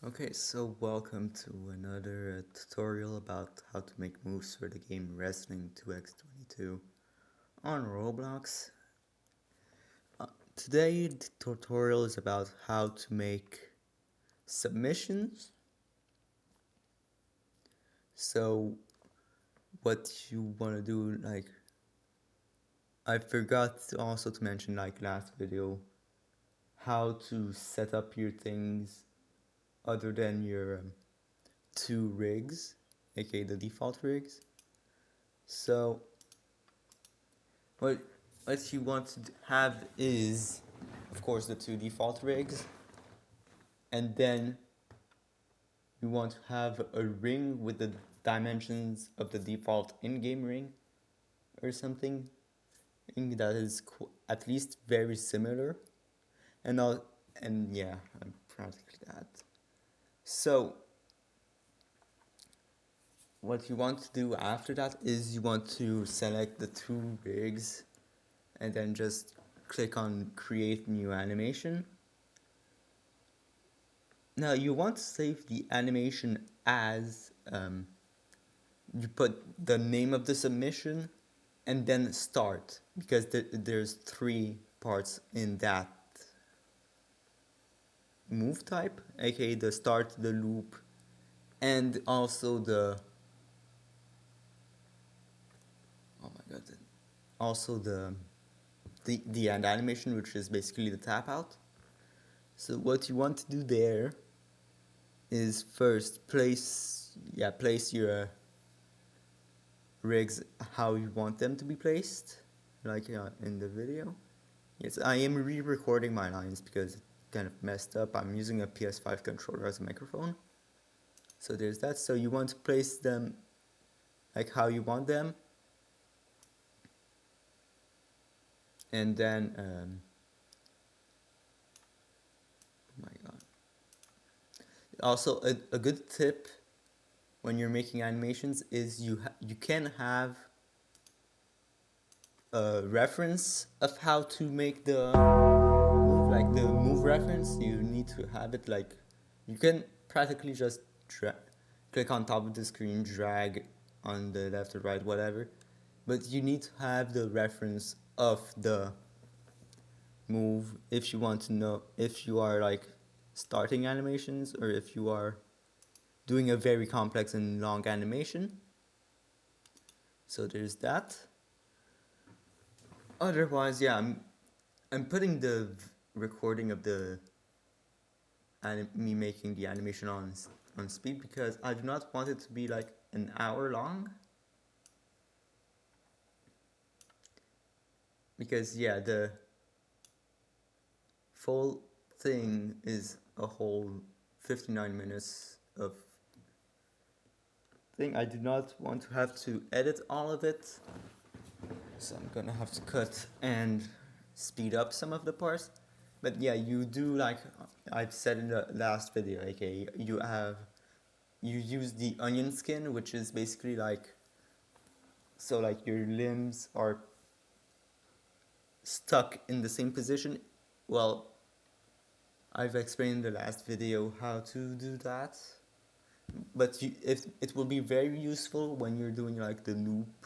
Okay, so welcome to another tutorial about how to make moves for the game Wrestling 2x22 on Roblox. Today the tutorial is about how to make submissions. So what you want to do, I forgot also to mention last video how to set up your things other than your two rigs, aka the default rigs. So what you want to have is, of course, the two default rigs, and then you want to have a ring with the dimensions of the default in-game ring or something that is at least very similar, and yeah, practically that. So what you want to do after that is you want to select the two rigs and then just click on create new animation. Now you want to save the animation as you put the name of the submission and then start, because there's three parts in that move type, aka the start, the loop, and also also the end animation, which is basically the tap out. So what you want to do there is first place your rigs how you want them to be placed, like in the video. Yes, I am re-recording my lines because it kind of messed up. I'm using a PS5 controller as a microphone. So there's that. So you want to place them like how you want them. And then, oh my god. Also, a good tip when you're making animations is you can have a reference of how to make the move, like the move reference. You need to have it like, you can practically just click on top of the screen, drag on the left or right, whatever, but you need to have the reference of the move if you want to know if you are like starting animations or if you are doing a very complex and long animation. So there's that. Otherwise, yeah, I'm putting the recording of me making the animation on speed because I do not want it to be like an hour long. Because yeah, the full thing is a whole 59 minutes of thing. I do not want to have to edit all of it, so I'm gonna have to cut and speed up some of the parts. But yeah, you do, like I've said in the last video, aka you use the onion skin, which is basically like, so like your limbs are stuck in the same position. Well, I've explained in the last video how to do that, but if it will be very useful when you're doing like the loop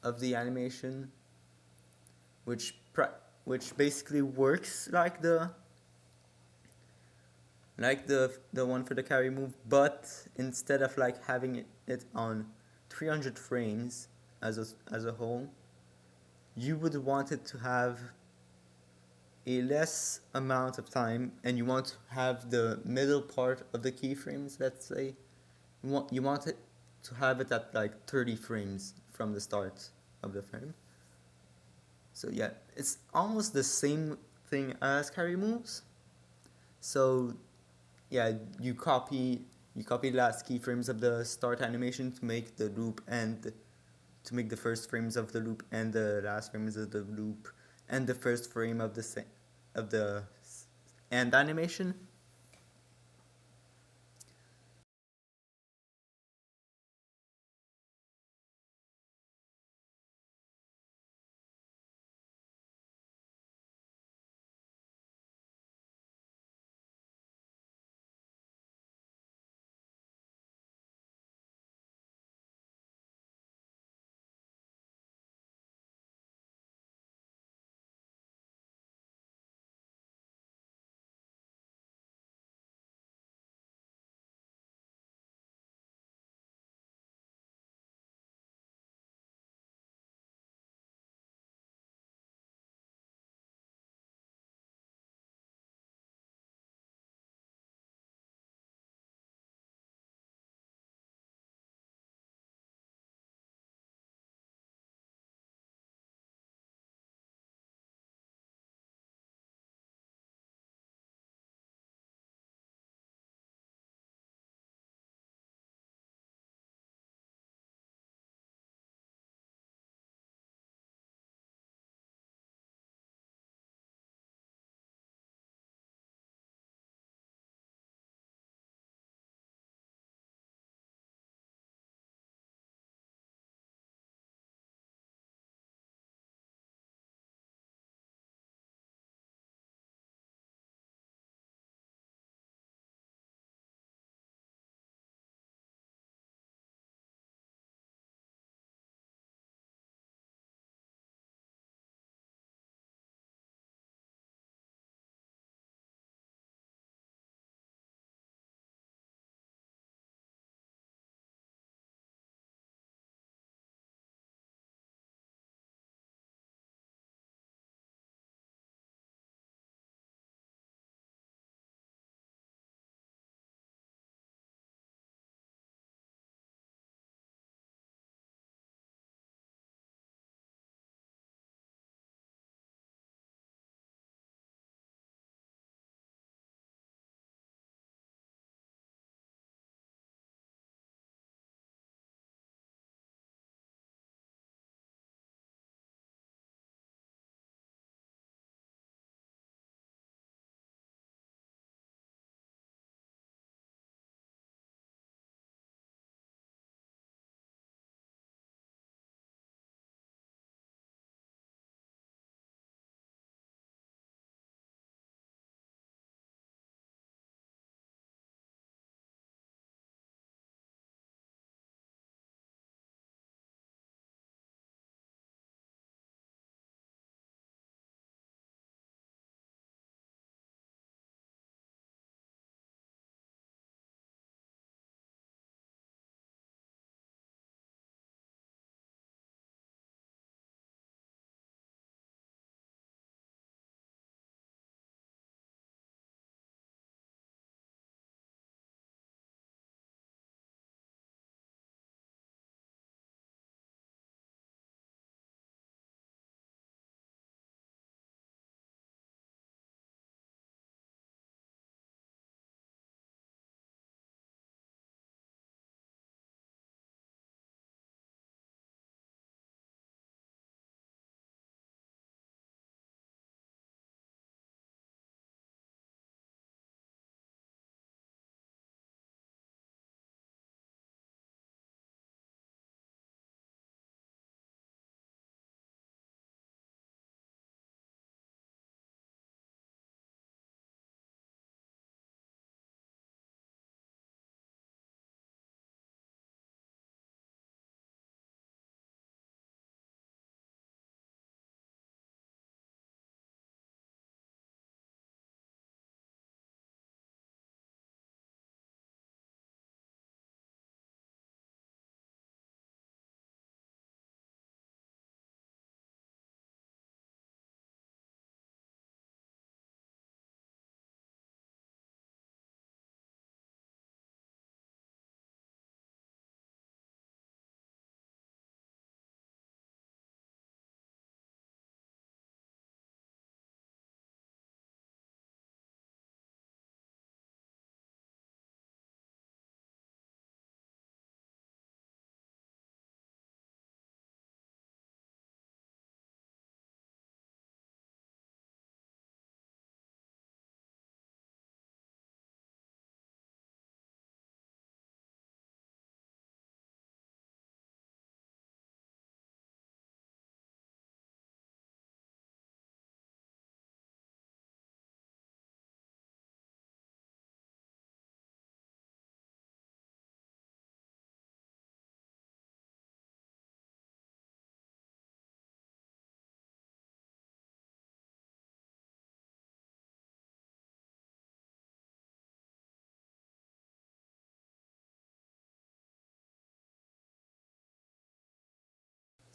of the animation, which basically works like the one for the carry move, but instead of like having it on 300 frames as a whole, you would want it to have a less amount of time, and you want to have the middle part of the keyframes, let's say, you want it to have it at like 30 frames from the start of the frame. So yeah, it's almost the same thing as carry moves. So yeah, you copy the last keyframes of the start animation to make the loop, and to make the first frames of the loop and the last frames of the loop and the first frame of the end animation.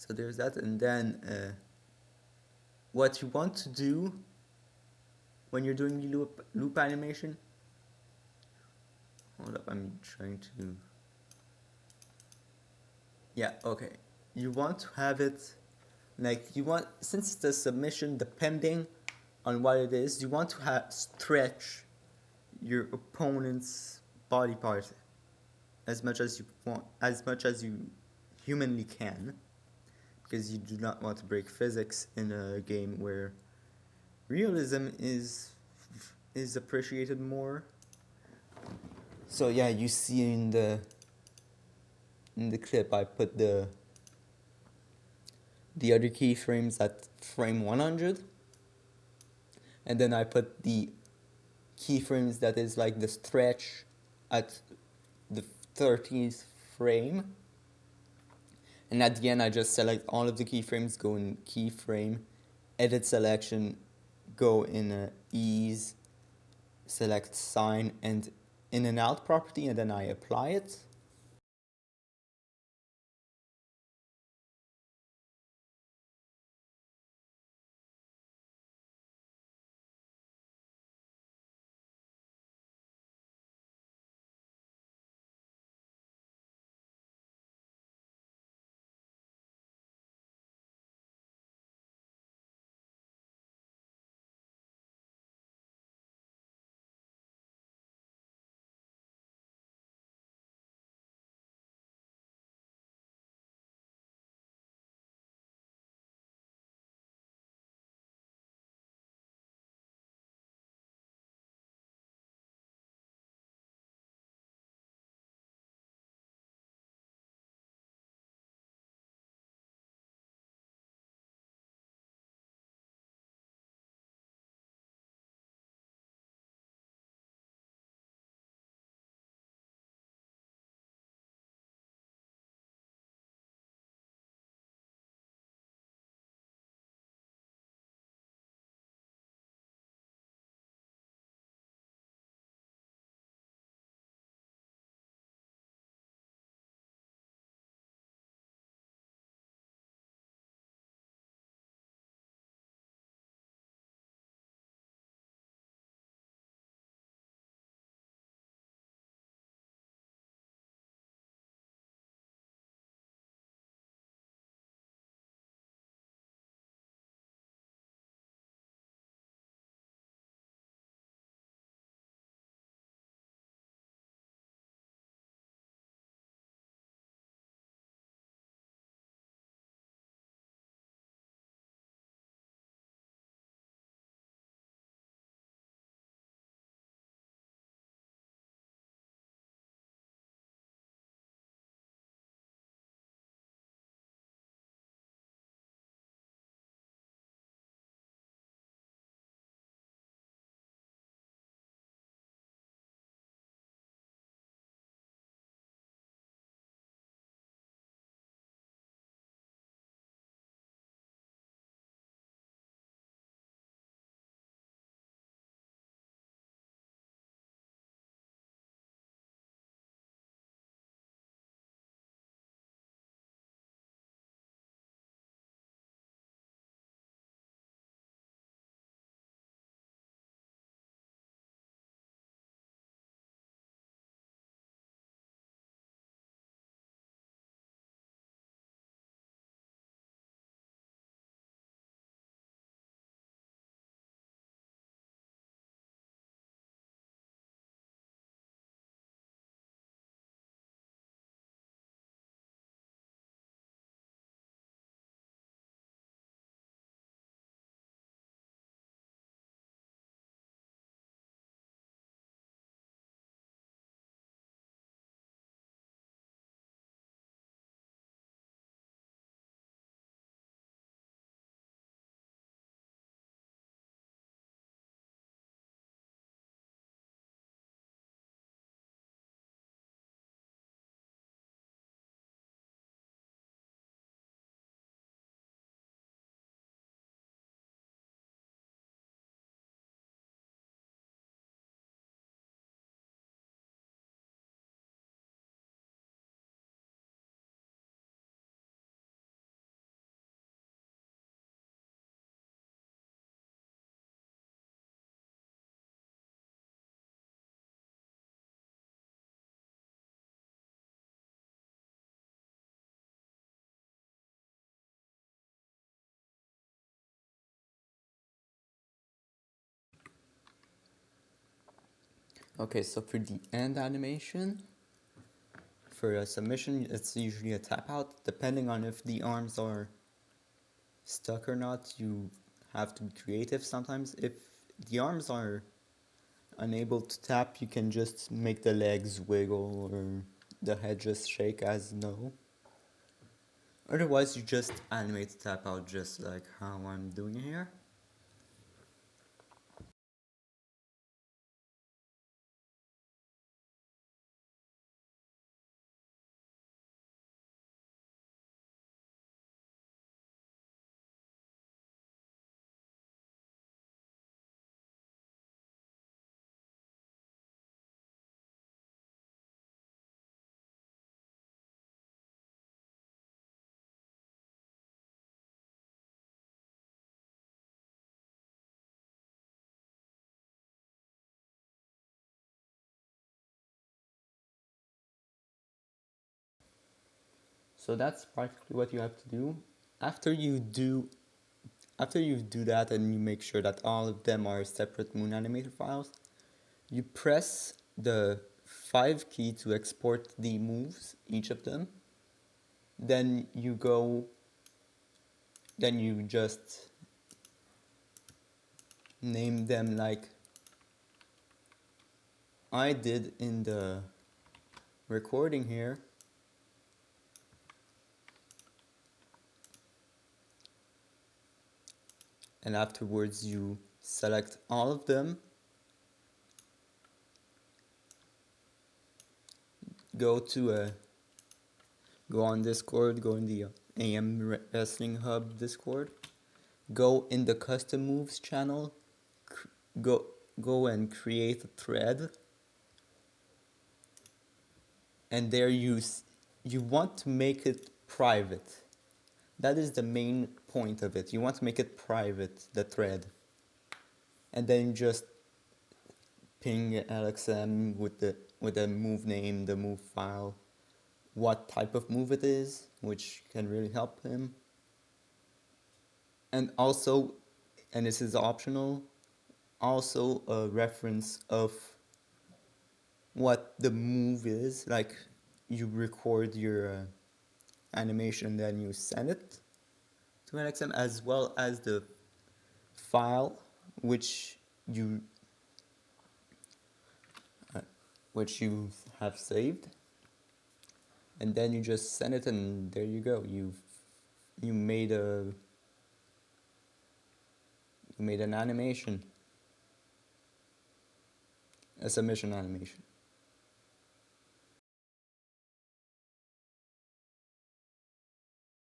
So there's that, and then what you want to do when you're doing the loop animation. Hold up, I'm trying to. Yeah, okay. You want to have it like you want, since it's a submission depending on what it is, you want to stretch your opponent's body part as much as you want, as much as you humanly can, because you do not want to break physics in a game where realism is appreciated more. So yeah, you see in the clip I put the other keyframes at frame 100, and then I put the keyframes that is like the stretch at the 30th frame, and at the end I just select all of the keyframes, go in keyframe, edit selection, go in ease, select sign and in and out property, and then I apply it. Okay, so for the end animation, for a submission, it's usually a tap out. Depending on if the arms are stuck or not, you have to be creative sometimes. If the arms are unable to tap, you can just make the legs wiggle or the head just shake as no. Otherwise, you just animate the tap out just like how I'm doing here. So that's practically what you have to do. After you do after you do that and you make sure that all of them are separate Moon Animator files, you press the 5 key to export the moves, each of them. Then you just name them like I did in the recording here. And afterwards you select all of them, go on Discord, go in the AM Wrestling Hub Discord, go in the custom moves channel, go go and create a thread, and there you want to make it private. That is the main point of it. You want to make it private, the thread, and then just ping LXM with the move name, the move file, what type of move it is, which can really help him. And also, and this is optional, also a reference of what the move is. Like you record your animation, then you send it to LXM, as well as the file which you uh, which you have saved, and then you just send it, and there you go. You made an animation, a submission animation.